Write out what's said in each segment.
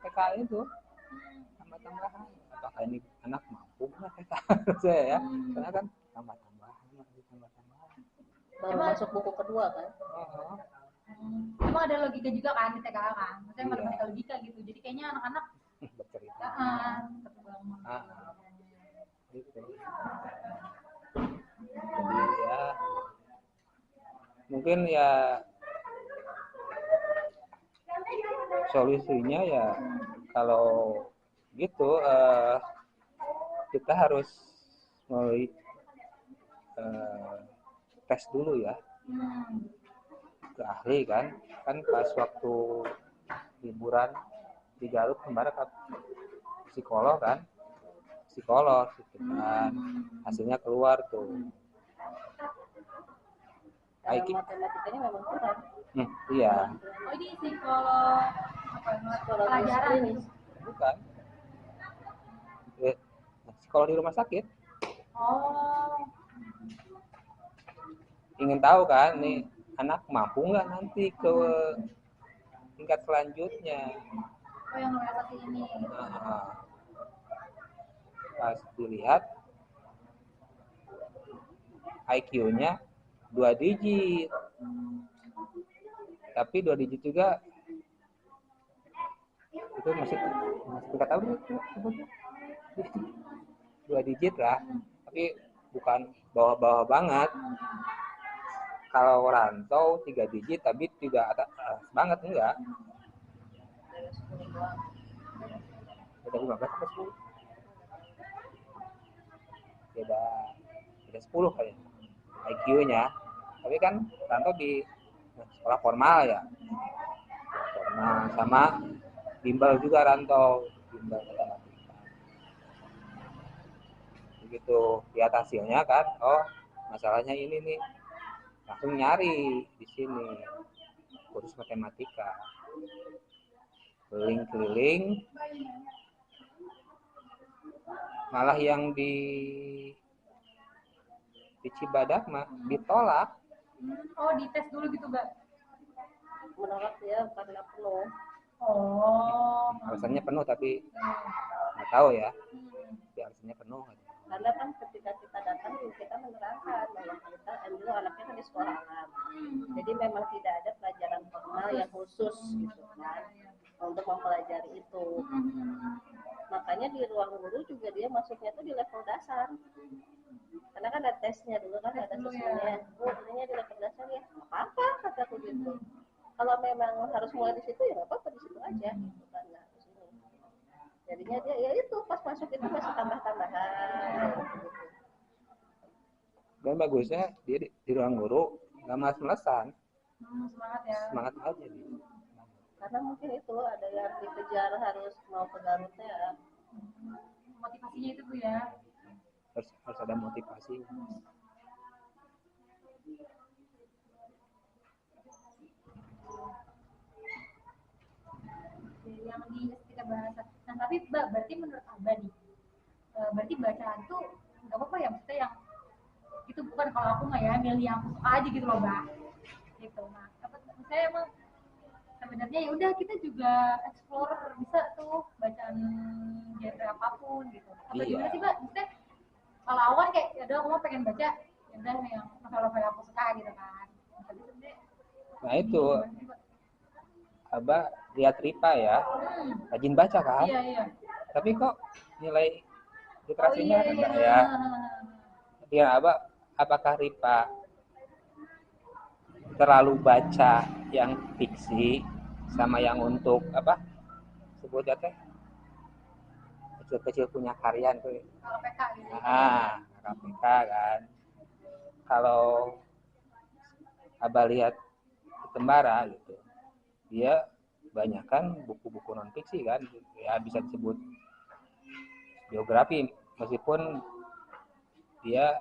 PKA itu tambah-tambahan. Apakah ini anak mampu nggak PKA saya ya? Karena kan tambah-tambahan. Baru masuk buku kedua kan? Emang ada logika juga kan di TKA kan? Maksudnya matematika logika gitu. Jadi kayaknya anak-anak bercerita. Gitu. Jadi ya mungkin ya solusinya ya kalau gitu kita harus mulai tes dulu ya ke ahli kan pas waktu liburan di Garut kemarin kan psikolog gitu kan hasilnya keluar tuh. Matematikanya memang kurang. Iya. Oh ini psikolog pelajaran Bukan. Psikolog di rumah sakit. Oh. Ingin tahu kan nih anak mampu nggak nanti ke tingkat selanjutnya. Oh yang realisasi ini. Pas dilihat IQ-nya 2 digit. Tapi 2 digit juga itu masih nggak tahu itu sebutnya 2 digit lah. Tapi bukan bawah-bawah banget. Kalau rantau 3 digit tapi tidak atas banget enggak. Beda 15 ke 10. Beda 10 kayaknya IQ-nya. Tapi kan rantau di sekolah formal ya. Formal sama bimbel juga rantau, bimbel matematika. Begitu lihat hasilnya kan, oh masalahnya ini nih. Langsung nyari di sini kursus matematika. Keliling-keliling malah yang di Cibadak mah ditolak. Oh dites dulu gitu Mbak? Menolak ya karena penuh. Oh. Alasannya penuh tapi nggak tahu ya. Alasannya penuh. Karena kan ketika kita datang kita menerangkan bahwa kita dulu anaknya kan di sekolah alam. Jadi memang tidak ada pelajaran formal yang khusus gitu kan untuk mempelajari itu. Makanya di ruang guru juga dia masuknya tuh di level dasar. Karena kan ada tesnya dulu kan ada siswanya. Ininya di level dasar ya. Nggak apa-apa kataku gitu. Kalau memang harus mulai di situ ya nggak apa-apa di situ aja gitu kan. Nah, di sini. Jadinya dia ya itu pas masuk itu masih tambah-tambahan gitu. Dan bagusnya dia di ruang guru nggak malas-malasan. Semangat ya. Semangat aja dia. Karena mungkin itu ada yang dikejar harus mau ke Garutnya. Motivasinya itu Bu ya. Harus ada motivasi. Yang kita bahas. Nah tapi Mbak, berarti menurut Abah nih, berarti bacaan tuh nggak apa-apa ya, maksudnya yang itu bukan kalau aku nggak ya milih yang suka aja gitu loh Mbak, gitu. Nah, saya emang sebenarnya ya udah kita juga explore bisa tuh bacaan genre apapun gitu. Apa gimana sih Mbak? Maksudnya kalau awal kayak ya udah aku mau pengen baca ya udah yang novel-novel aku suka gitu kan. Tapi sebenarnya nah itu Abah lihat Ripa ya, rajin baca kan? Iya. Tapi kok nilai literasinya rendah ya? Ya Abah, apakah Ripa terlalu baca yang fiksi sama yang untuk apa? Sebutnya teh kecil-kecil punya karya tuh. KPK gitu. KPK kan. Kalau Abah lihat Tembara gitu, dia banyak kan buku-buku non fiksi kan, ya bisa disebut biografi meskipun dia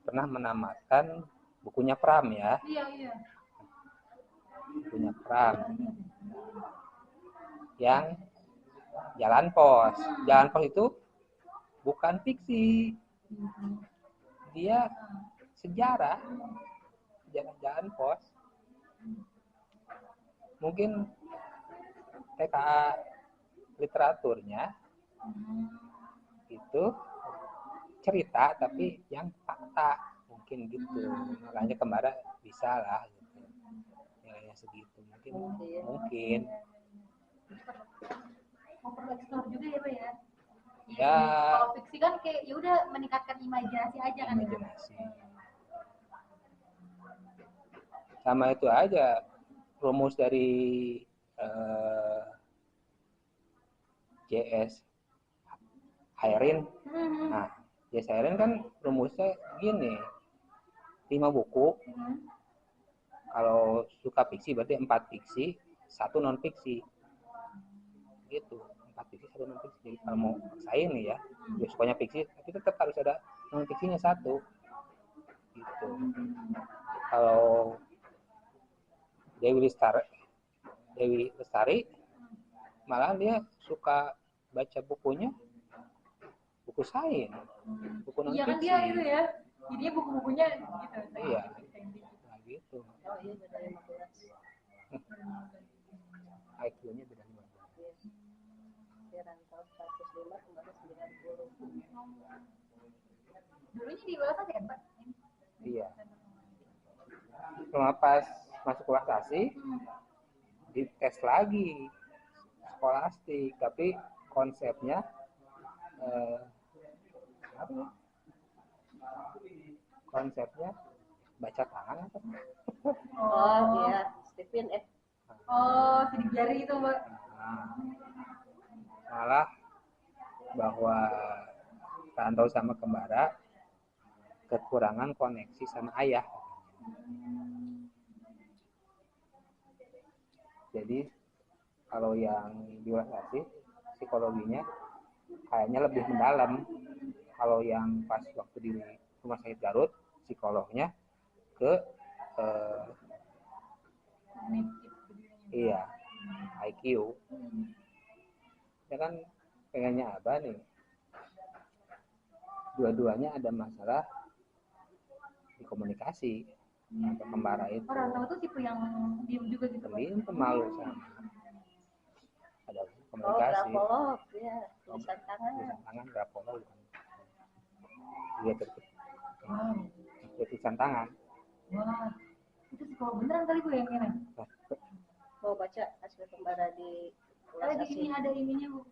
pernah menamatkan bukunya Pram ya. Iya. Bukunya Pram yang Jalan Pos. Jalan Pos itu bukan fiksi, dia sejarah Jalan Pos. Mungkin TKA literaturnya itu cerita tapi yang fakta mungkin gitu, makanya Kembara bisa lah gitu nilainya segitu mungkin mau perlu explore juga ya Pak ya. ya Kalau fiksi kan kayak ya udah meningkatkan imajinasi aja kan. imajinasi sama itu aja rumus dari JS Hairin. Nah, JS Hairin kan rumusnya gini, 5 buku. Kalau suka fiksi berarti 4 fiksi, 1 non fiksi. Gitu, 4 fiksi, 1 non fiksi. Jadi kalau mau paksain nih ya, dia sukanya fiksi, tapi tetap harus ada non fiksinya 1. Gitu. Kalau Dewi Lestari malah dia suka baca bukunya buku sains, buku non Iya kan fiksi. dia itu ya, jadinya buku-bukunya gitu. Iya, nah gitu. Oh iya beda 15. IQ-nya beda 15. Dia rantau 105 kemarin 90. Dulunya di Welsa kan Pak? Iya. Cuma pas masuk kelasasi dites lagi skolastik, tapi konsepnya apa ya? Konsepnya baca tangan apa? Oh iya, Stephen Oh, sidik jari itu Mbak. Nah, malah bahwa Rantau sama Kembara kekurangan koneksi sama ayah. Jadi kalau yang diwasasi psikologinya kayaknya lebih mendalam. Kalau yang pas waktu di Rumah Sakit Garut psikolognya ke iya IQ. Ya kan pengennya apa nih? Dua-duanya ada masalah di komunikasi. Atau Kembara itu. Rantau itu tipe yang diem juga gitu. Pendiam, pemalu sama. Ada Oh, komunikasi. grafolog ya, tulisan tangan. Tulisan tangan grafolog bukan. Dia tulisan tangan. Wah, itu psikolog beneran kali Bu yang ini. Mau baca hasil Kembara di Ada kelas di sini ada ininya Bu.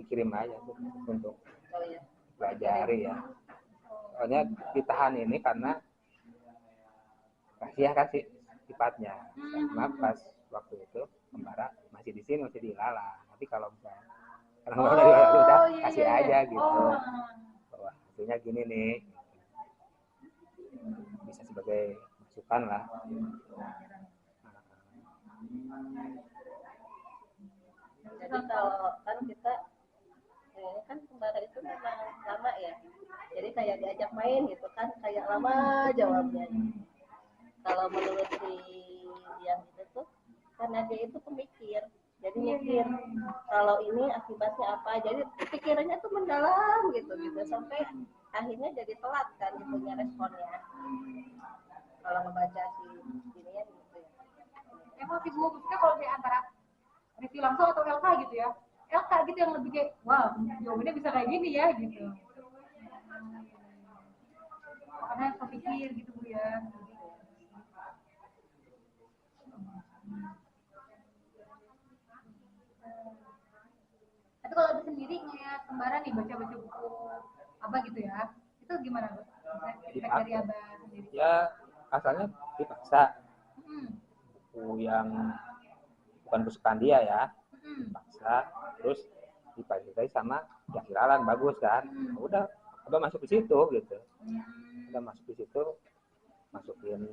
Dikirim aja tuh untuk Oh iya. pelajari ya. Soalnya ditahan ini karena rahasia kan sifatnya. Karena pas waktu itu Kembara masih di sini, masih di Ilala. Tapi kalau misalnya karena dari Ilala udah kasih aja gitu. Bahwa hasilnya gini nih. Bisa sebagai masukan lah. Jadi kalau kan kita ini kan Kembara itu memang lama ya. Jadi kayak diajak main gitu kan, kayak lama jawabnya. Kalau menurut si yang itu tuh, karena dia itu pemikir, jadi mikir kalau ini akibatnya apa, jadi pikirannya tuh mendalam gitu sampai akhirnya jadi telat kan gitunya responnya. Kalau membaca si ini ya gitu ya. Emang sih Bu, maksudnya kalau kayak antara review langsung atau LK gitu ya, LK gitu yang lebih kayak, wah jawabannya bisa kayak gini ya gitu. Karena kepikir gitu Bu ya. Tapi kalau Abah sendiri ngeliat Kembara nih baca-baca buku Abah gitu ya, itu gimana Bu? Feedback dari Abah sendiri? Ya asalnya dipaksa. Buku yang bukan kesukaan dia ya, dipaksa. Terus dipelajari sama yang Iralan bagus kan. Udah, Abah masuk di situ gitu. Udah masuk di situ, masukin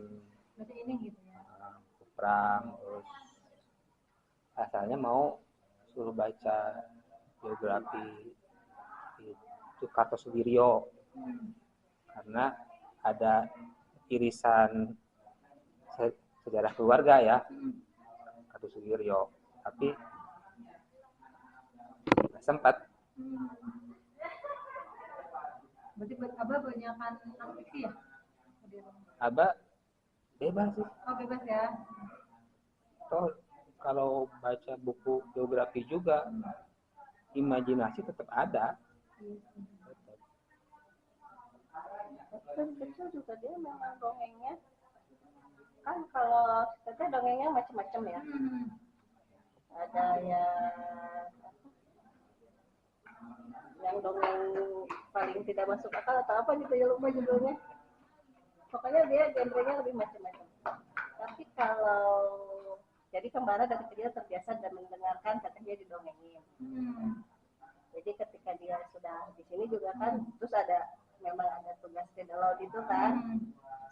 Baca ini gitu ya. perang, terus asalnya mau suruh baca biografi itu Kartosuwiryo karena ada irisan sejarah keluarga ya Kartosuwiryo, tapi nggak sempat. Berarti Abah banyakan non-fiksi ya? Abah bebas sih. Oh bebas ya. Toh kalau baca buku geografi juga imajinasi tetap ada. Tetap. Kan kecil juga dia memang dongengnya kan kalau kita dongengnya macam-macam ya. Ada yang dongeng paling tidak masuk akal atau apa gitu ya, lupa judulnya. Pokoknya dia genrenya lebih macam-macam. Tapi kalau jadi Kembara dari kecil terbiasa dan mendengarkan katanya didongengin. Jadi ketika dia sudah di sini juga kan, terus memang ada tugas di laut itu kan.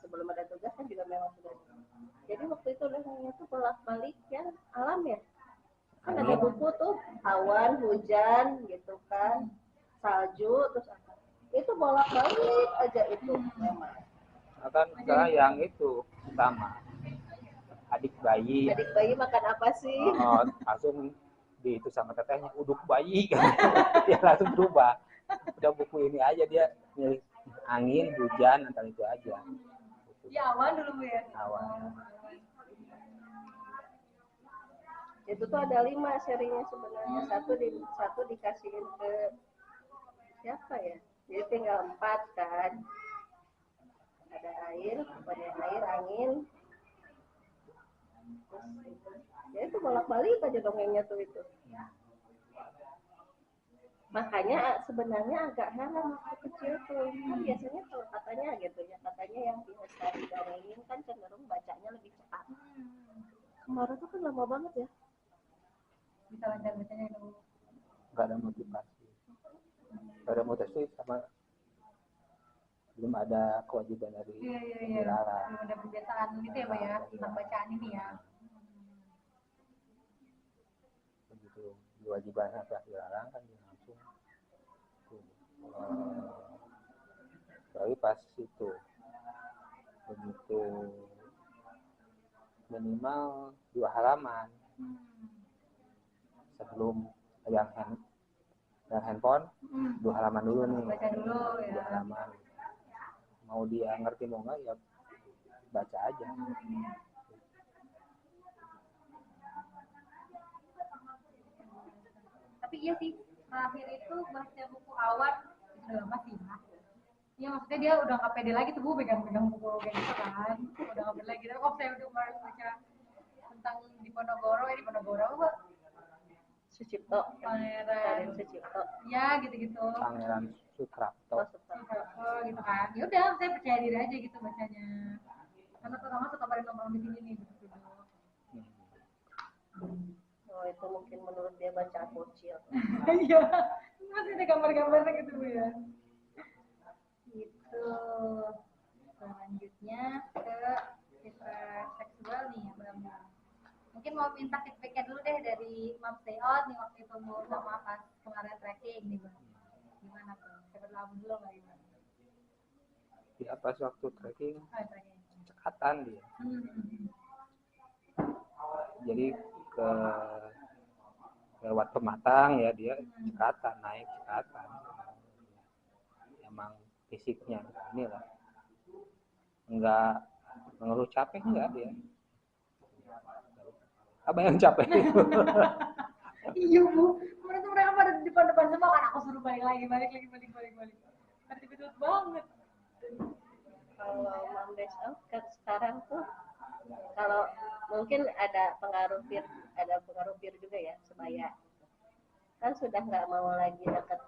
Sebelum ada tugas kan juga memang sudah. Jadi waktu itu dongengnya tuh bolak-balik ya alam ya. Kan ada buku tuh awan, hujan gitu kan, salju, terus apa? Itu bolak-balik aja itu memang. Akan sekarang yang itu utama adik bayi makan apa sih? langsung di itu sama tetehnya uduk bayi kan. Dia langsung berubah, udah buku ini aja dia milih angin hujan antara itu aja. Ya awan dulu Bu ya. Awan. Itu tuh ada 5 serinya sebenarnya. Satu dikasihin ke siapa ya? Jadi tinggal 4 kan. Ada air, angin. Ya itu bolak-balik aja dongengnya tuh itu. Makanya sebenarnya agak heran waktu kecil tuh. Kan biasanya kalau katanya gitu ya, katanya yang biasa didongengin kan cenderung bacanya lebih cepat. Kemarin tuh kan lama banget ya. Bisa lancar bacanya itu. Nggak ada motivasi sama belum ada kewajiban dari dilarang. Belum ada kebiasaan gitu ya Pak ya tentang bacaan ini ya. Begitu kewajiban apa dilarang kan dia langsung tapi pas itu begitu minimal 2 halaman sebelum yang handphone 2 halaman dulu nih, baca dulu ya. 2 halaman mau dia ngerti mau nggak ya baca aja. Tapi iya sih terakhir itu baca buku awan itu udah lama sih ya. Ya maksudnya dia udah nggak pede lagi tuh Bu pegang-pegang buku kayak gitu kan, udah nggak pede lagi. Tapi kalau saya udah kemarin baca tentang di Ponorogo apa Sucipto. Pangeran Sucipto. Ya gitu-gitu. Pangeran Suprapto. Gitu kan. Ya udah saya percaya diri aja gitu bacanya. Karena pertama suka pada nongkrong di sini nih gitu. Oh itu mungkin menurut dia bacaan bocil. Iya. Masih ada gambar-gambarnya gitu Bu ya. Gitu. Selanjutnya ke sifat seksual nih ya Bang. Mungkin mau minta feedbacknya dulu deh dari Mam Stay Out nih waktu itu mau sama pas kemarin trekking nih Bang. Gimana tuh? Saya berlabuh dulu nggak gimana? Ya pas waktu trekking Trekking. cekatan dia. Jadi lewat Pematang ya dia cekatan naik cekatan. Emang fisiknya inilah enggak mengeluh capek enggak dia. Apa yang capek? Iya Bu, kemarin tuh mereka pada di depan semua kan aku suruh balik lagi. Tapi betul banget. Kalau Mam Best Out kan sekarang tuh kalau mungkin ada pengaruh bir juga ya sebaya kan sudah nggak mau lagi dekat